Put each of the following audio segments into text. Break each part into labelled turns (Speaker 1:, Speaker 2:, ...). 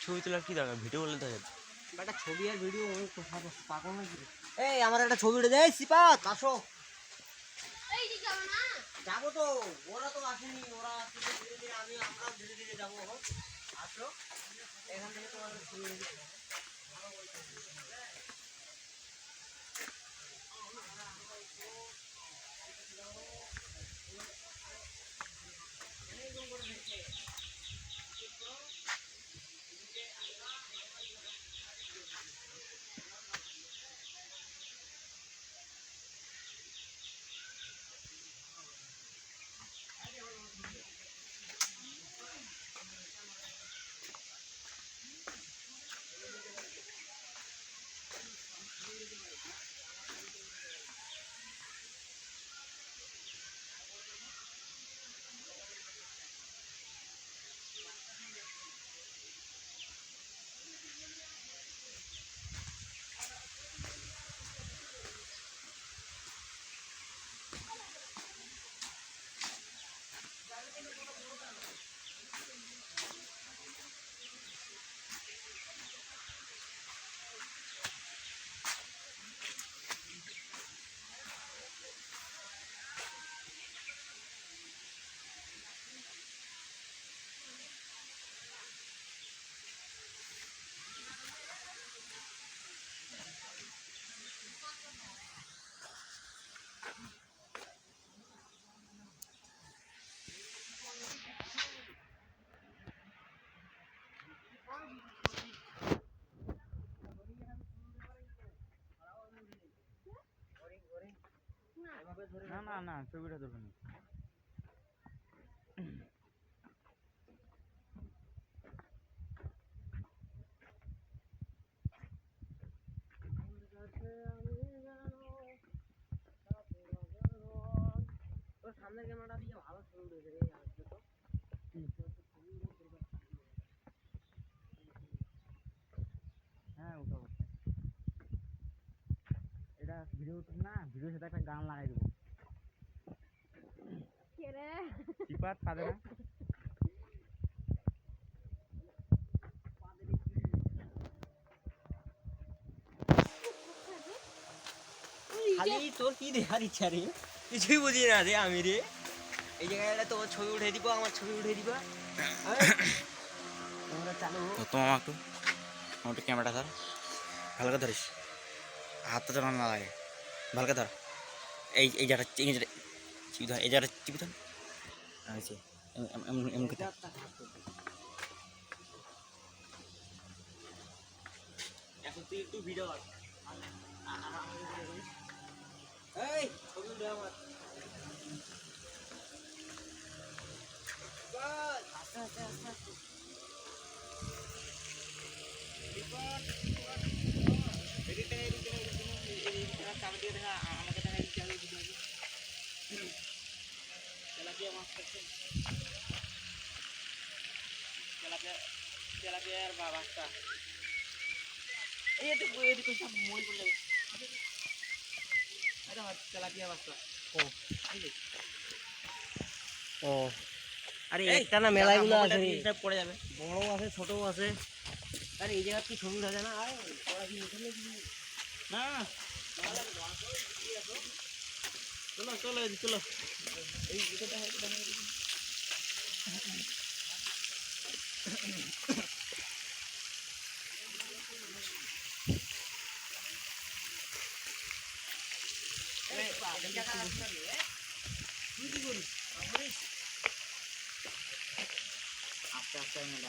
Speaker 1: ছবি তোলার কি দরকার, ভিডিও বলে দেখা যাচ্ছে।
Speaker 2: একটা ছবি আর ভিডিও পাগল নাকি? এই আমার একটা ছবি উঠে দেয় সিপাত, আসো। যাবো তো, ওরা তো আসেনি, ওরা আসছে ধীরে ধীরে, আমরা ধীরে ধীরে যাবো। আসো এখান থেকে তোমার ছবি
Speaker 1: না না না, ছবিটা ধরবেন।
Speaker 2: সামনের ক্যামেরাটা দিয়ে ভালো ছবি উঠেছে রে।
Speaker 1: হ্যাঁ উঠাবো, এটা ভিডিও না, ভিডিওর সাথে একটা গান লাগাই দেবো। সিপাত পাবে না।
Speaker 2: খালি তোর কি দেখার ইচ্ছা রে? কিছুই বুঝি না রে আমি রে। এই জায়গাটা তোমার ছবি উঠে দিব, আমার ছবি উঠে দিবা। তোমরা চালু
Speaker 1: তো আমাকে একটু ক্যামেরাটা ধর, ভালো করে ধরিস, হাতটা যেন না লাগে, ভালো করে ধর। এই এই জায়গাটা চিপি ধর, এই জায়গাটা চিপি ধর। হয়েছে এমন কথা।
Speaker 2: এখন তুই একটু ভিডিও কর। এই ছবি উঠে আমার। আস্তে আস্তে আস্তে আস্তে। আরে একটা না মেলাগুলো আছে,
Speaker 1: পড়ে যাবে,
Speaker 2: বড় আছে ছোটও আছে। আরে এই জায়গা কি ছবি উঠা যায় না? আরে ওরা কি উঠে নাকি?
Speaker 1: না চলো চলো চলো, এই ভিডিওটা আস্তে আস্তে আস্তে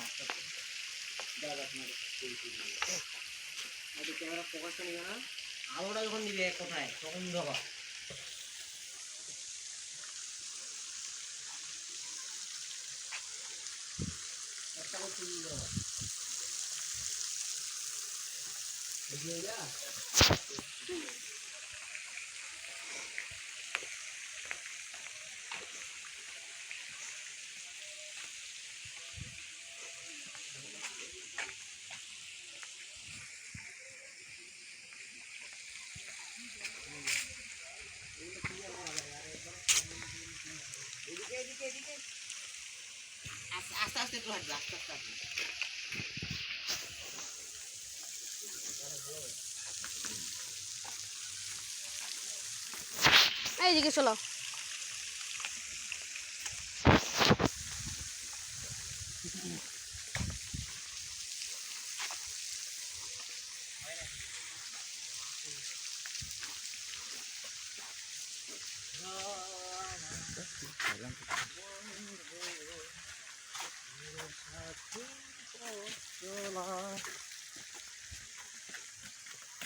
Speaker 2: ক্যামেরা ফোকাসটা নিবে না, আলোটা যখন দিবে কোথায় তখন ধবা। একটা করে ছবি ধবা বুঝলি যা। আস্তে আস্তে একটু হাঁটবে, আস্তে আস্তে হাঁটবে।
Speaker 3: এইদিকে চলো।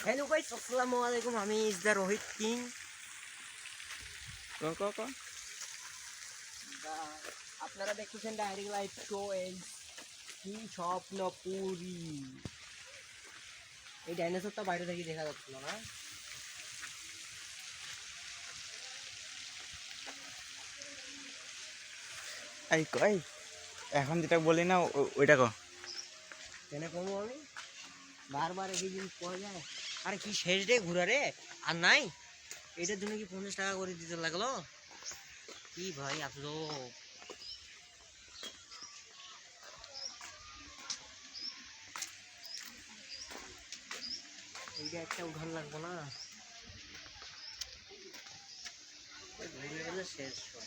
Speaker 2: Hello guys, assalamualaikum. আমি is the Rohit King.
Speaker 1: ক
Speaker 2: আপনারা দেখতেছেন ডাইরেক্ট লাইভ শো এর কি স্বপ্নপুরি। এই ডাইনোসরটা বাইরে থেকে দেখা যাচ্ছিল না।
Speaker 1: এই কই এখন যেটা বলি না ওইটা কো
Speaker 2: কেনে কমো আমি বারবার একই জিনিস পাওয়া যায়। আরে কি শেষ রে ঘুরা রে, আর নাই এটার জন্য কি 50 টাকা করে দিতে লাগলো? কি ভাই আপলো, এইটা একটা উঠান লাগবো না, ঘুরে গেলে শেষ সব।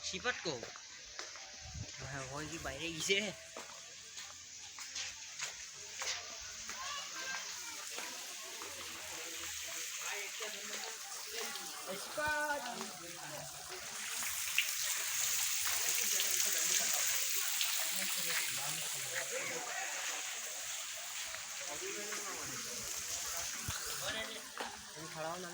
Speaker 2: শিপাট কো হ্যাঁ হয় কি বাইরে গেছে? খাড়াও না